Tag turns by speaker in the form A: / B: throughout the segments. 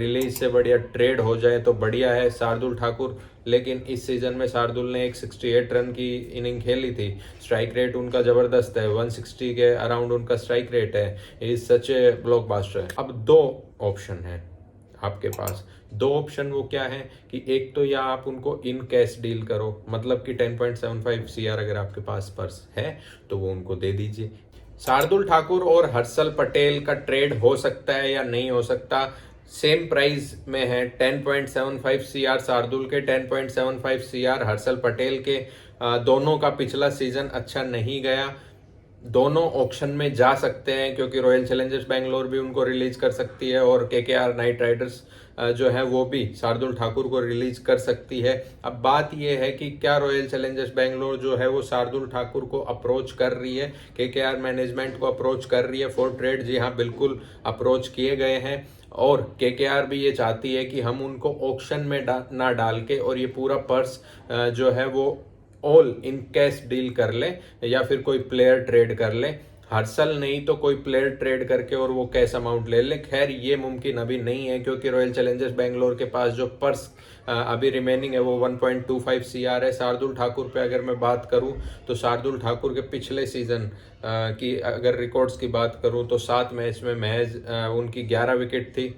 A: Release से बढ़िया trade हो जाए तो बढ़िया है शार्दुल ठाकुर। लेकिन इस सीजन में शार्दुल ने एक 68 रन की इनिंग खेली थी। स्ट्राइक रेट उनका जबरदस्त है, 160 के अराउंड उनका स्ट्राइक रेट है। इज सच ए ब्लॉकबस्टर है। अब दो ऑप्शन है आपके पास। दो ऑप्शन वो क्या है कि एक तो या आप उनको इन कैश डील करो, मतलब कि 10.75 सीआर अगर आपके पास पर्स है तो वो उनको दे दीजिए। शार्दुल ठाकुर और हर्षल पटेल का ट्रेड हो सकता है या नहीं हो सकता, सेम प्राइस में है। 10.75 सीआर शार्दुल के, 10.75 सीआर हर्षल पटेल के। दोनों का पिछला सीजन अच्छा नहीं गया। दोनों ऑक्शन में जा सकते हैं क्योंकि रॉयल चैलेंजर्स बैंगलोर भी उनको रिलीज कर सकती है और केकेआर नाइट राइडर्स जो है वो भी शार्दुल ठाकुर को रिलीज कर सकती है। अब बात यह है कि क्या रॉयल चैलेंजर्स बैंगलोर जो है वो शार्दुल ठाकुर को अप्रोच कर रही है, केकेआर मैनेजमेंट को अप्रोच कर रही है फॉर ट्रेड। जी हाँ, बिल्कुल अप्रोच किए गए हैं। और केकेआर भी ये चाहती है कि हम उनको ऑक्शन में ना डाल के और ये पूरा पर्स जो है वो ऑल इन कैश डील कर ले या फिर कोई प्लेयर ट्रेड कर ले। हर्षल नहीं तो कोई प्लेयर ट्रेड करके और वो कैश अमाउंट ले ले। खैर ये मुमकिन अभी नहीं है क्योंकि रॉयल चैलेंजर्स बैंगलोर के पास जो पर्स अभी रिमेनिंग है वो 1.25 सीआर है। शार्दुल ठाकुर पे अगर मैं बात करूं तो शार्दुल ठाकुर के पिछले सीजन की अगर रिकॉर्ड्स की बात करूं तो 7 मैच में महज उनकी 11 विकेट थी।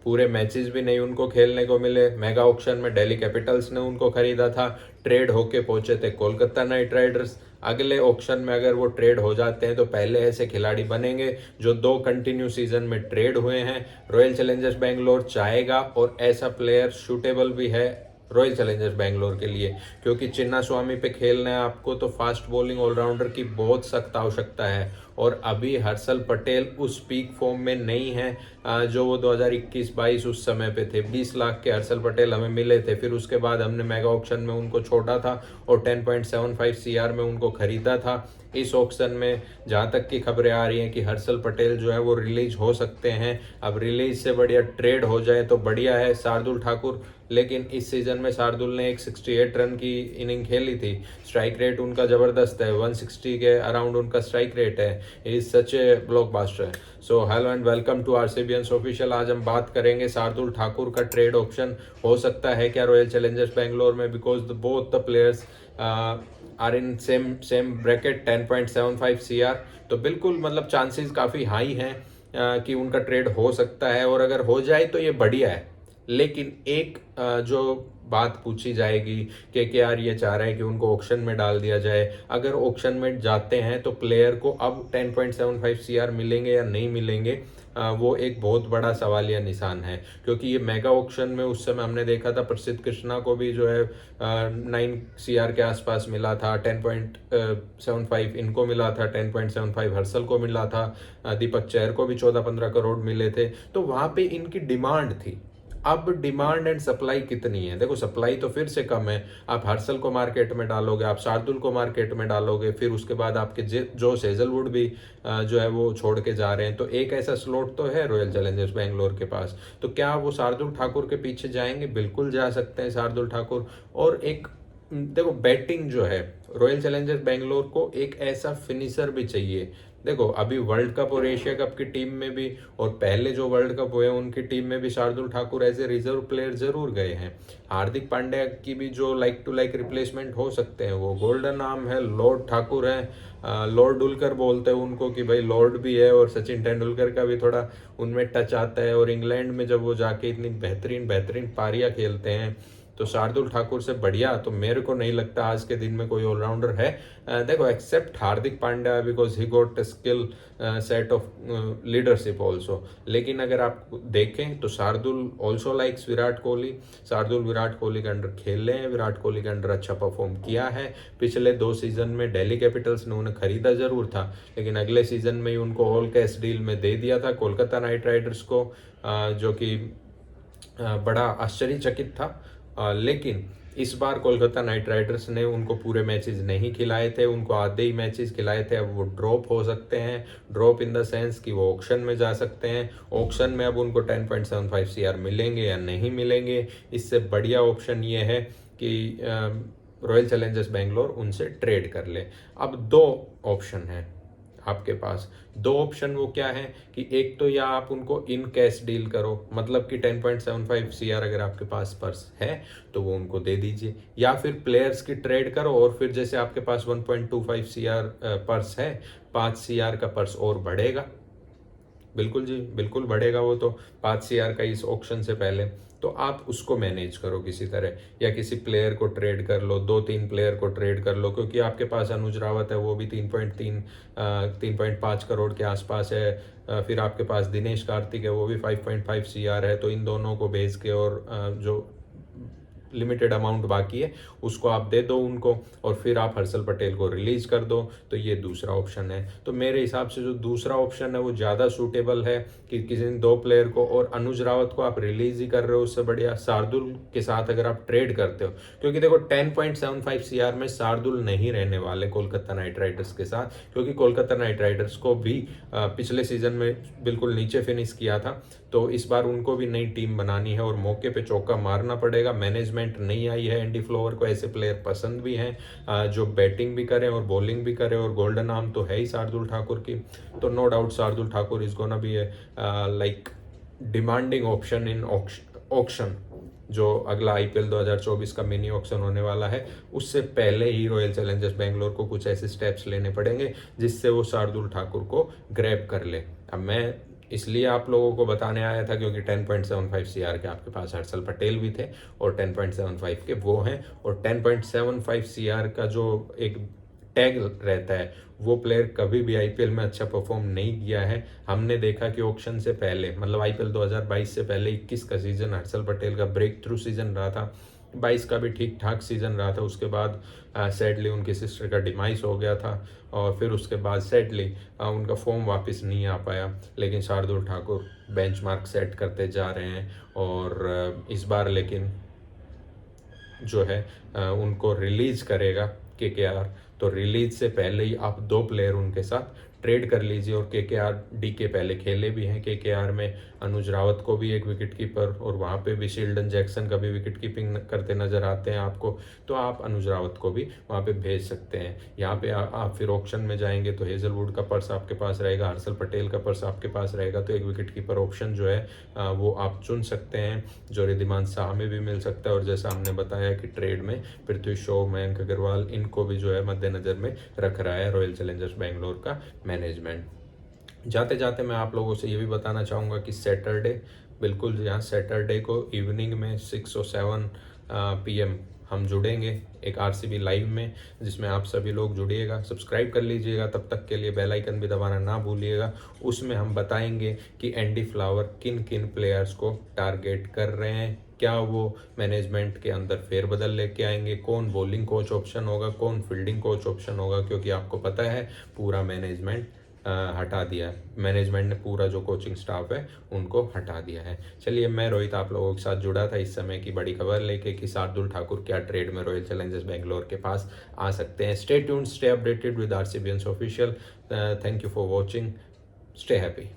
A: पूरे मैचेस भी नहीं उनको खेलने को मिले। मेगा ऑक्शन में दिल्ली कैपिटल्स ने उनको खरीदा था। ट्रेड होके पहुंचे थे कोलकाता नाइट राइडर्स। अगले ऑक्शन में अगर वो ट्रेड हो जाते हैं तो पहले ऐसे खिलाड़ी बनेंगे जो 2 कंटिन्यू सीजन में ट्रेड हुए हैं। रॉयल चैलेंजर्स बैंगलोर चाहेगा और ऐसा प्लेयर सूटेबल भी है रॉयल चैलेंजर्स बैंगलोर के लिए, क्योंकि चिन्ना स्वामी पे खेलना है आपको तो फास्ट बॉलिंग ऑलराउंडर की बहुत सख्त आवश्यकता है। और अभी हर्षल पटेल उस पीक फॉर्म में नहीं है जो वो 2021-22 उस समय पे थे। 20 लाख के हर्षल पटेल हमें मिले थे, फिर उसके बाद हमने मेगा ऑक्शन में उनको छोड़ा था और 10.75 सीआर में उनको खरीदा था। इस ऑक्शन में जहाँ तक की खबरें आ रही हैं कि हर्षल पटेल जो है वो रिलीज हो सकते हैं। अब रिलीज से बढ़िया ट्रेड हो जाए तो बढ़िया है शार्दुल ठाकुर। लेकिन इस सीजन में शार्दुल ने एक 68 रन की इनिंग खेली थी। स्ट्राइक रेट उनका जबरदस्त है, 160 के अराउंड उनका स्ट्राइक रेट है। इज सच ए ब्लॉकबस्टर है। So hello and welcome to RCBians official. आज हम बात करेंगे शार्दुल ठाकुर का ट्रेड ऑप्शन हो सकता है क्या रॉयल चैलेंजर्स बैंगलोर में, because both the players are in same bracket 10.75 CR. तो बिल्कुल मतलब चांसेस काफ़ी हाई हैं कि उनका ट्रेड हो सकता है और अगर हो जाए तो ये बढ़िया है। लेकिन एक जो बात पूछी जाएगी कि क्या ये चाह रहा है कि उनको ऑक्शन में डाल दिया जाए। अगर ऑक्शन में जाते हैं तो प्लेयर को अब 10.75 सीआर मिलेंगे या नहीं मिलेंगे, वो एक बहुत बड़ा सवाल या निशान है। क्योंकि ये मेगा ऑक्शन में उस समय हमने देखा था प्रसिद्ध कृष्णा को भी जो है 9 सीआर के आसपास मिला था, 10.75 इनको मिला था, 10.75 हर्षल को मिला था, दीपक चहर को भी 14-15 करोड़ मिले थे। तो वहां पे इनकी डिमांड थी। अब डिमांड एंड सप्लाई कितनी है? देखो सप्लाई तो फिर से कम है। आप हर्षल को मार्केट में डालोगे, आप शार्दुल को मार्केट में डालोगे, फिर उसके बाद आपके जोश हेजलवुड भी जो है वो छोड़ के जा रहे हैं। तो एक ऐसा स्लॉट तो है रॉयल चैलेंजर्स बैंगलोर के पास। तो क्या वो शार्दुल ठाकुर के पीछे जाएंगे? बिल्कुल जा सकते हैं शार्दुल ठाकुर। और एक देखो बैटिंग जो है, रॉयल चैलेंजर्स बैंगलोर को एक ऐसा फिनिशर भी चाहिए। देखो अभी वर्ल्ड कप और एशिया कप की टीम में भी और पहले जो वर्ल्ड कप हुए उनकी टीम में भी Shardul Thakur as a reserve player जरूर गए हैं। हार्दिक पांड्या की भी जो लाइक टू लाइक रिप्लेसमेंट हो सकते हैं। वो गोल्डन नाम है, लॉर्ड ठाकुर है। लॉर्ड डुलकर बोलते हैं उनको कि भाई लॉर्ड भी है, और सचिन तेंदुलकर का भी थोड़ा उनमें टच आता है। और इंग्लैंड में जब वो जाके इतनी बेहतरीन बेहतरीन पारियां खेलते हैं तो शार्दुल ठाकुर से बढ़िया तो मेरे को नहीं लगता आज के दिन में कोई ऑलराउंडर है। देखो except Hardik Pandya because he got skill set of leadership also. लेकिन अगर आप देखें तो शार्दुल ऑल्सो लाइक्स विराट कोहली। शार्दुल विराट कोहली के अंडर खेले हैं, विराट कोहली के अंडर अच्छा परफॉर्म किया है। पिछले 2 सीजन में दिल्ली कैपिटल्स ने उन्हें खरीदा जरूर था, लेकिन अगले सीजन में ही उनको ऑल कैश डील में दे दिया था कोलकाता नाइट राइडर्स को, जो कि बड़ा आश्चर्यचकित था। लेकिन इस बार कोलकाता नाइट राइडर्स ने उनको पूरे मैचेस नहीं खिलाए थे, उनको आधे ही मैचेस खिलाए थे। अब वो ड्रॉप हो सकते हैं, ड्रॉप इन द सेंस कि वो ऑक्शन में जा सकते हैं। ऑक्शन में अब उनको 10.75 सीआर मिलेंगे या नहीं मिलेंगे, इससे बढ़िया ऑप्शन ये है कि रॉयल चैलेंजर्स बैंगलोर उनसे ट्रेड कर ले। अब 2 ऑप्शन है आपके पास दो ऑप्शन वो क्या है कि एक तो या आप उनको इन कैश डील करो, मतलब कि 10.75 सीआर अगर आपके पास पर्स है तो वो उनको दे दीजिए, या फिर प्लेयर्स की ट्रेड करो और फिर जैसे आपके पास 1.25 सीआर पर्स है, 5 सीआर का पर्स और बढ़ेगा, बिल्कुल जी बिल्कुल बढ़ेगा वो तो 5 सीआर का इस ऑक्शन से पहले, तो आप उसको मैनेज करो किसी तरह, या किसी प्लेयर को ट्रेड कर लो, 2-3 प्लेयर को ट्रेड कर लो, क्योंकि आपके पास अनुज रावत है वो भी 3.5 करोड़ के आसपास है, फिर आपके पास दिनेश कार्तिक है वो भी 5.5 सीआर है, तो इन दोनों को भेज के और जो लिमिटेड अमाउंट बाकी है उसको आप दे दो उनको, और फिर आप हर्षल पटेल को रिलीज कर दो, तो ये दूसरा ऑप्शन है। तो मेरे हिसाब से जो दूसरा ऑप्शन है वो ज़्यादा सूटेबल है कि किसी ने दो प्लेयर को, और अनुज रावत को आप रिलीज ही कर रहे हो, उससे बढ़िया शार्दुल के साथ अगर आप ट्रेड करते हो, क्योंकि देखो 10.75 सीआर में शार्दुल नहीं रहने वाले कोलकाता नाइट राइडर्स के साथ, क्योंकि कोलकाता नाइट राइडर्स को भी पिछले सीजन में बिल्कुल नीचे फिनिश किया था, तो इस बार उनको भी नई टीम बनानी है और मौके पे चौका मारना पड़ेगा। मैनेजमेंट नहीं आई है, एंडी फ्लोवर को ऐसे प्लेयर पसंद भी हैं जो बैटिंग भी करें और बॉलिंग भी करें, और गोल्डन आर्म तो है ही शार्दुल ठाकुर की, तो no doubt Shardul Thakur is gonna be like demanding option in auction, जो अगला आईपीएल 2024 का मिनी ऑक्शन होने वाला है उससे पहले ही रॉयल चैलेंजर्स बेंगलोर को कुछ ऐसे स्टेप्स लेने पड़ेंगे जिससे वो शार्दुल ठाकुर को ग्रैब कर ले। अब मैं इसलिए आप लोगों को बताने आया था क्योंकि 10.75 सीआर के आपके पास हर्षल पटेल भी थे और 10.75 के वो हैं, और 10.75 सीआर का जो एक टैग रहता है वो प्लेयर कभी भी आईपीएल में अच्छा परफॉर्म नहीं किया है। हमने देखा कि ऑक्शन से पहले, मतलब आईपीएल 2022 से पहले 21 का सीजन हर्षल पटेल का ब्रेक थ्रू सीजन रहा था, 22 का भी ठीक ठाक सीजन रहा था, उसके बाद सैडली उनकी सिस्टर का डिमाइस हो गया था और फिर उसके बाद सैडली उनका फॉर्म वापस नहीं आ पाया, लेकिन शार्दुल ठाकुर बेंचमार्क सेट करते जा रहे हैं, और इस बार लेकिन जो है उनको रिलीज करेगा केकेआर, तो रिलीज से पहले ही आप दो प्लेयर उनके साथ ट्रेड कर लीजिए, और केकेआर डीके पहले खेले भी हैं केकेआर में, अनुज रावत को भी एक विकेट कीपर, और वहाँ पे भी शील्डन जैक्सन का भी विकेट कीपिंग करते नजर आते हैं आपको, तो आप अनुज रावत को भी वहाँ पे भेज सकते हैं। यहाँ पे आप फिर ऑप्शन में जाएंगे तो हेजलवुड का पर्स आपके पास रहेगा, हर्षल पटेल का पर्स आपके पास रहेगा, तो एक विकेट कीपर ऑप्शन जो है वो आप चुन सकते हैं, जो रिद्धिमान शाह में भी मिल सकता है, और जैसा हमने बताया कि ट्रेड में पृथ्वी शॉ, मयंक अग्रवाल, इनको भी जो है मद्देनजर में रख रहा है रॉयल चैलेंजर्स बेंगलोर का मैनेजमेंट। जाते जाते मैं आप लोगों से ये भी बताना चाहूँगा कि सैटरडे, बिल्कुल यहाँ सैटरडे को इवनिंग में 6 और 7 PM हम जुड़ेंगे एक आरसीबी लाइव में, जिसमें आप सभी लोग जुड़िएगा, सब्सक्राइब कर लीजिएगा, तब तक के लिए बेल आइकन भी दबाना ना भूलिएगा। उसमें हम बताएंगे कि एंडी फ्लावर किन किन प्लेयर्स को टारगेट कर रहे हैं, क्या वो मैनेजमेंट के अंदर फेरबदल लेके आएंगे, कौन बॉलिंग कोच ऑप्शन होगा, कौन फील्डिंग कोच ऑप्शन होगा, क्योंकि आपको पता है पूरा मैनेजमेंट हटा दिया है, मैनेजमेंट ने पूरा जो कोचिंग स्टाफ है उनको हटा दिया है। चलिए, मैं रोहित आप लोगों के साथ जुड़ा था इस समय की बड़ी खबर लेके कि शार्दुल ठाकुर क्या ट्रेड में रॉयल चैलेंजर्स बेंगलोर के पास आ सकते हैं। Stay tuned, stay updated with RCB official. Thank you for watching, stay happy.